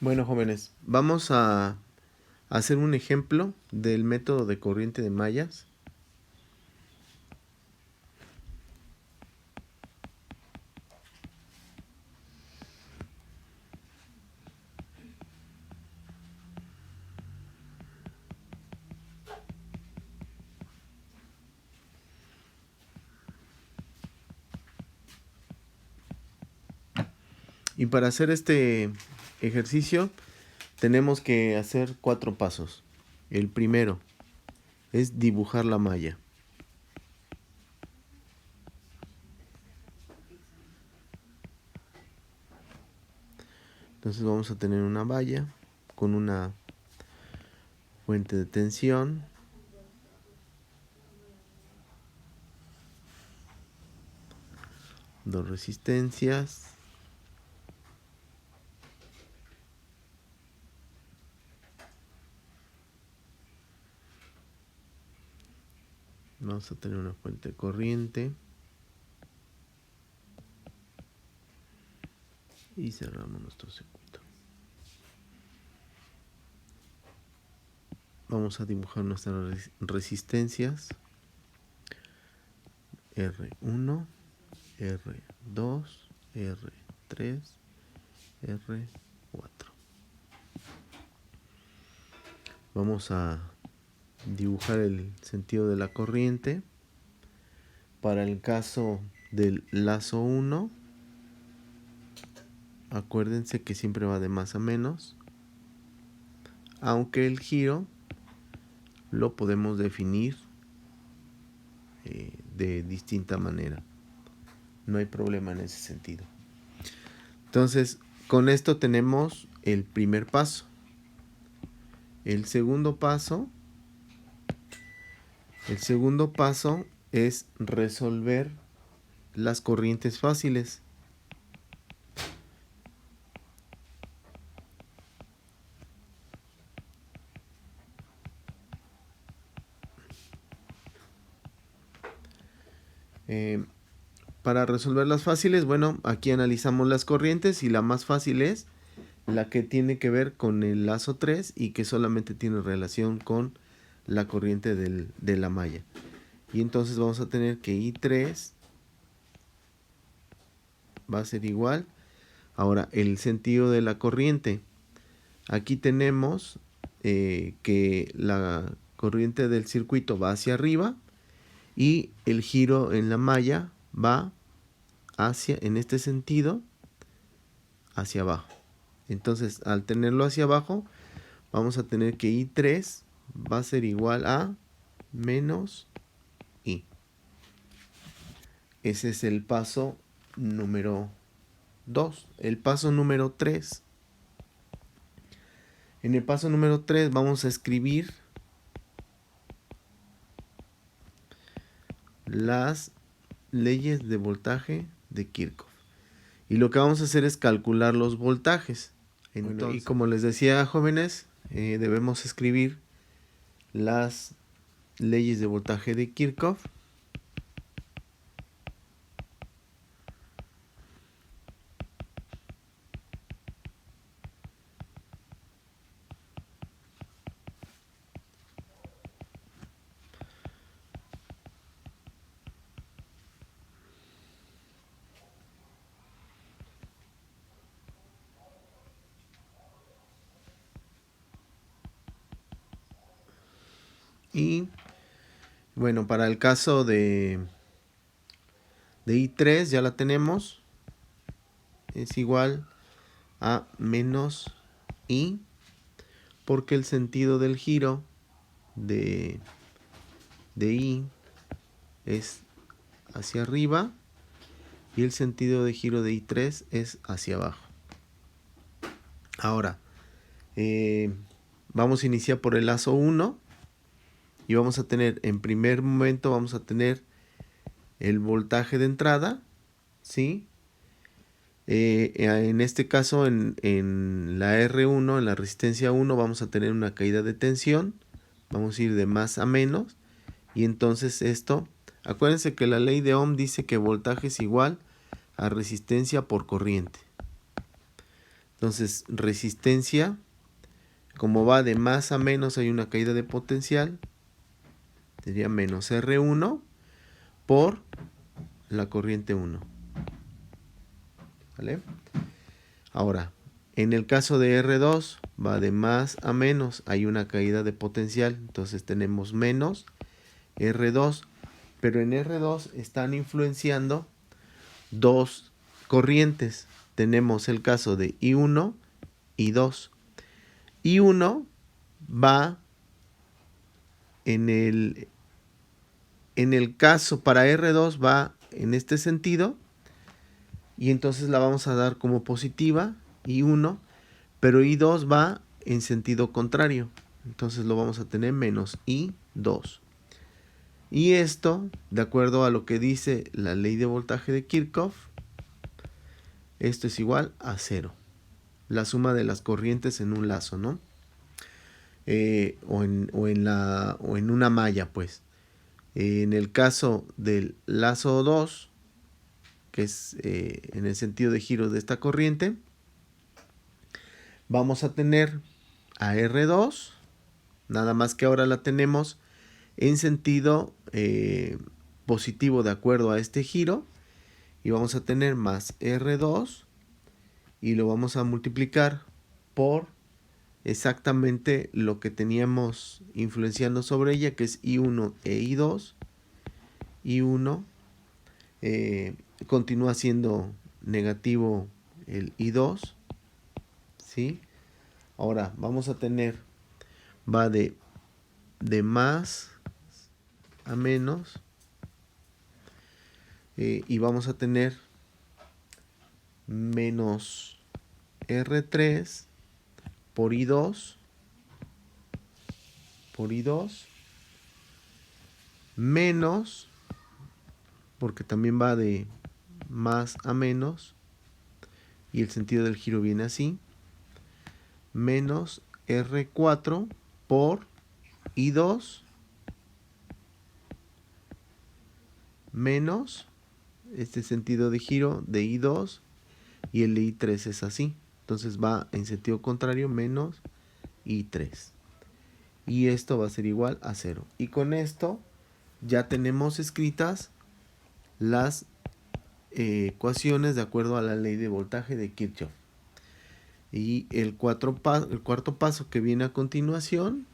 Bueno, jóvenes, vamos a hacer un ejemplo del método de corriente de mallas. Y para hacer este ejercicio tenemos que hacer 4 pasos. El primero es dibujar la malla. Entonces vamos a tener una valla con una fuente de tensión, dos resistencias, vamos a tener una fuente de corriente y cerramos nuestro circuito. Vamos a dibujar nuestras resistencias R1, R2, R3, R4. Vamos a dibujar el sentido de la corriente. Para el caso del lazo 1, acuérdense que siempre va de más a menos, aunque el giro lo podemos definir de distinta manera. No hay problema en ese sentido. Entonces, con esto tenemos el primer paso. El segundo paso es resolver las corrientes fáciles. Para resolver las fáciles, bueno, aquí analizamos las corrientes y la más fácil es la que tiene que ver con el lazo 3 y que solamente tiene relación con la corriente de la malla. Y entonces vamos a tener que I3 va a ser igual. Ahora, el sentido de la corriente. Aquí tenemos que la corriente del circuito va hacia arriba y el giro en la malla va hacia, en este sentido, hacia abajo. Entonces, al tenerlo hacia abajo, vamos a tener que I3 va a ser igual a menos I. Ese es el paso número 2. El paso número 3. En el paso número 3 vamos a escribir las leyes de voltaje de Kirchhoff. Y lo que vamos a hacer es calcular los voltajes. Entonces, bueno, y como les decía, jóvenes, debemos escribir las leyes de voltaje de Kirchhoff. Y bueno, para el caso de I3 ya la tenemos. Es igual a menos I, porque el sentido del giro de I es hacia arriba y el sentido de giro de I3 es hacia abajo. Ahora, vamos a iniciar por el lazo 1 y vamos a tener, en primer momento vamos a tener el voltaje de entrada, ¿sí? En este caso, en la R1, en la resistencia 1, vamos a tener una caída de tensión. Vamos a ir de más a menos. Y entonces esto, acuérdense que la ley de Ohm dice que voltaje es igual a resistencia por corriente. Entonces, resistencia, como va de más a menos, hay una caída de potencial. Sería menos R1 por la corriente 1. ¿Vale? Ahora, en el caso de R2, va de más a menos, hay una caída de potencial. Entonces tenemos menos R2. Pero en R2 están influenciando dos corrientes. Tenemos el caso de I1 y I2. I1 va en el caso para R2 va en este sentido, y entonces la vamos a dar como positiva, I1, pero I2 va en sentido contrario, entonces lo vamos a tener menos I2. Y esto, de acuerdo a lo que dice la ley de voltaje de Kirchhoff, esto es igual a 0. La suma de las corrientes en un lazo, ¿no? O en una malla, pues. En el caso del lazo 2, que es en el sentido de giro de esta corriente, vamos a tener a R2, nada más que ahora la tenemos en sentido positivo de acuerdo a este giro, y vamos a tener más R2 y lo vamos a multiplicar por exactamente lo que teníamos influenciando sobre ella, que es I1 e I2. I1 continúa siendo negativo el I2, ¿sí? Ahora vamos a tener, va de más a menos, y vamos a tener menos R3 por I2 menos, porque también va de más a menos y el sentido del giro viene así, menos R4 por I2 menos este sentido de giro de I2, y el de I3 es así, entonces va en sentido contrario, menos I3, y esto va a ser igual a 0. Y con esto ya tenemos escritas las ecuaciones de acuerdo a la ley de voltaje de Kirchhoff. Y el cuarto paso que viene a continuación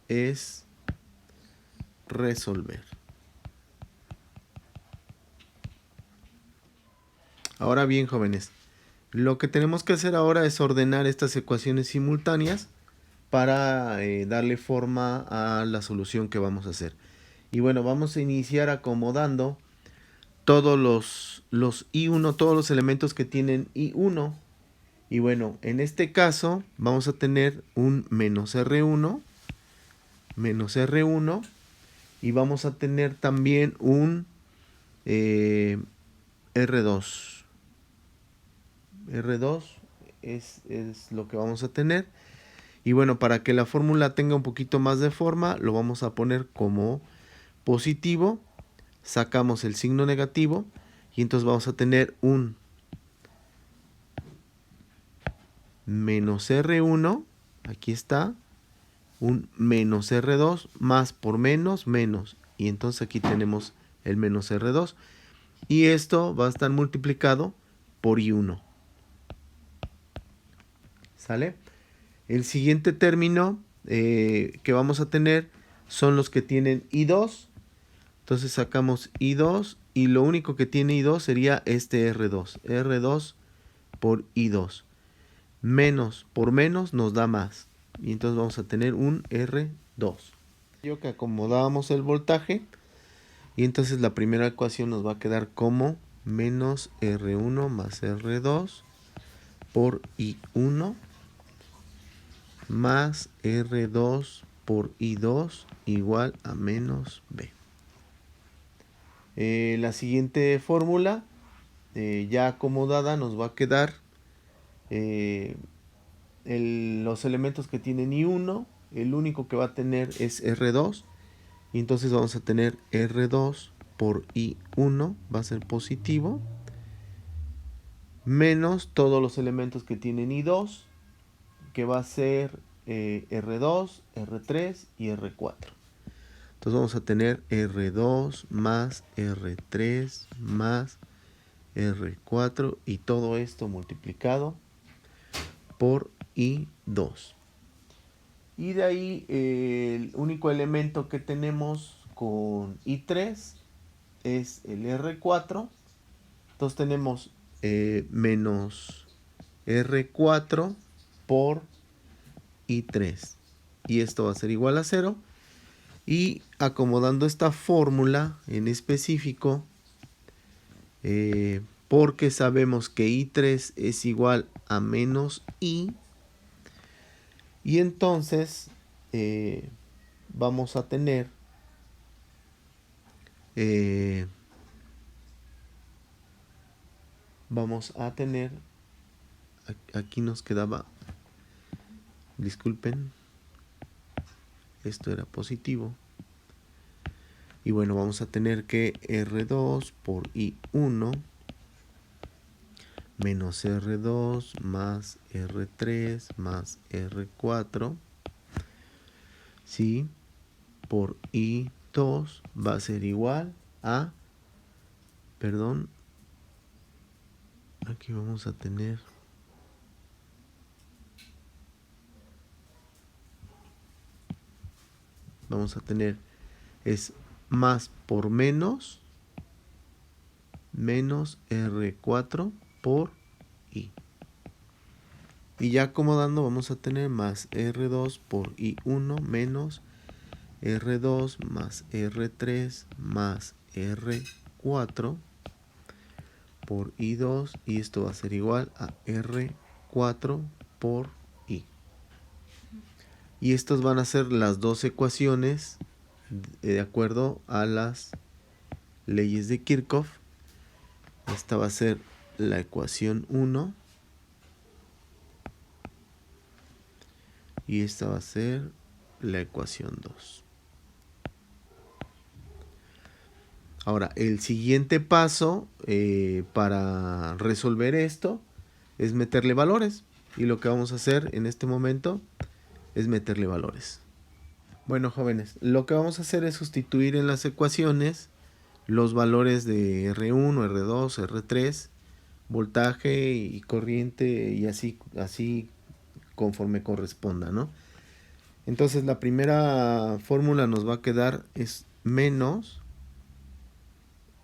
es resolver. Ahora bien, jóvenes, lo que tenemos que hacer ahora es ordenar estas ecuaciones simultáneas para darle forma a la solución que vamos a hacer. Y bueno, vamos a iniciar acomodando todos los I1, todos los elementos que tienen I1. Y bueno, en este caso vamos a tener un menos R1, y vamos a tener también un R2. R2 es lo que vamos a tener. Y bueno, para que la fórmula tenga un poquito más de forma, lo vamos a poner como positivo. Sacamos el signo negativo y entonces vamos a tener un menos R1, aquí está, un menos R2, más por menos, menos. Y entonces aquí tenemos el menos R2. Y esto va a estar multiplicado por I1. ¿Sale? El siguiente término que vamos a tener son los que tienen I2. Entonces sacamos I2 y lo único que tiene I2 sería este R2. R2 por I2. Menos por menos nos da más. Y entonces vamos a tener un R2. Yo que acomodamos el voltaje. Y entonces la primera ecuación nos va a quedar como menos R1 más R2 por I1 más R2 por I2 igual a menos B. La siguiente fórmula ya acomodada nos va a quedar los elementos que tienen I1, el único que va a tener es R2, y entonces vamos a tener R2 por I1, va a ser positivo, menos todos los elementos que tienen I2, que va a ser R2, R3 y R4. Entonces vamos a tener R2 más R3 más R4 y todo esto multiplicado por I2. Y de ahí el único elemento que tenemos con I3 es el R4. Entonces tenemos menos R4 por I3. Y esto va a ser igual a 0. Y acomodando esta fórmula en específico, porque sabemos que I3 es igual a menos I, y entonces vamos a tener aquí nos quedaba, disculpen, esto era positivo, y bueno, vamos a tener que R2 por I1 menos R2 más R3 más R4, ¿sí? Por I2 va a ser igual a, perdón, aquí vamos a tener es más por menos R4 por I. Y ya acomodando vamos a tener más R2 por I1 menos R2 más R3 más R4 por I2, y esto va a ser igual a R4 por I. Y estas van a ser las dos ecuaciones de acuerdo a las leyes de Kirchhoff. Esta va a ser la ecuación 1 y esta va a ser la ecuación 2. Ahora, el siguiente paso para resolver esto es meterle valores. Y lo que vamos a hacer en este momento es meterle valores. Bueno, jóvenes, lo que vamos a hacer es sustituir en las ecuaciones los valores de R1, R2, R3, voltaje y corriente, y así conforme corresponda, ¿no? Entonces la primera fórmula nos va a quedar es menos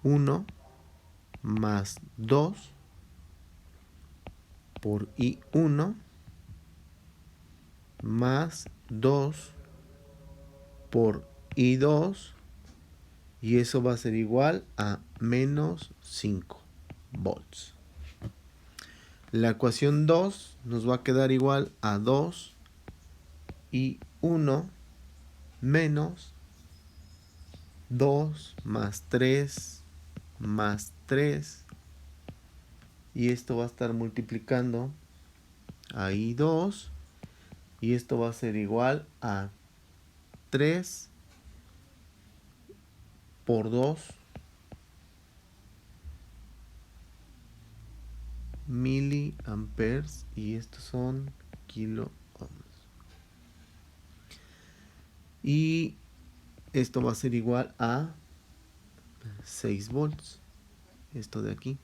1 más 2 por I1 más 2 por I2, y eso va a ser igual a menos 5 volts. La ecuación 2 nos va a quedar igual a 2 I1 menos 2 más 3 más 3, y esto va a estar multiplicando a I2, y esto va a ser igual a 3 por 2 miliamperes, y estos son kilo ohms. Y esto va a ser igual a 6 volts, esto de aquí.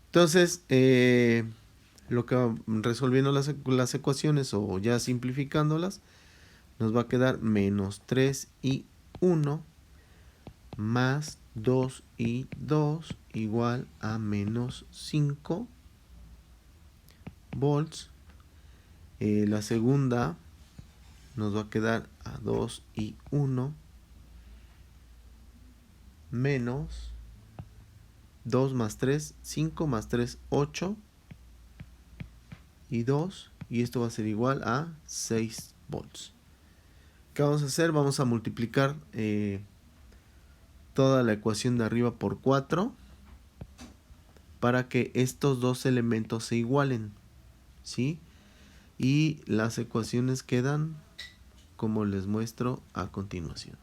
Entonces, lo que resolviendo las ecuaciones o ya simplificándolas, nos va a quedar menos 3i1 más 2i2 igual a menos 5 volts. La segunda nos va a quedar a 2i1 menos 2 más 3, 5 más 3, 8 y 2, y esto va a ser igual a 6 volts. ¿Qué vamos a hacer? Vamos a multiplicar toda la ecuación de arriba por 4 para que estos dos elementos se igualen, ¿sí? Y las ecuaciones quedan como les muestro a continuación.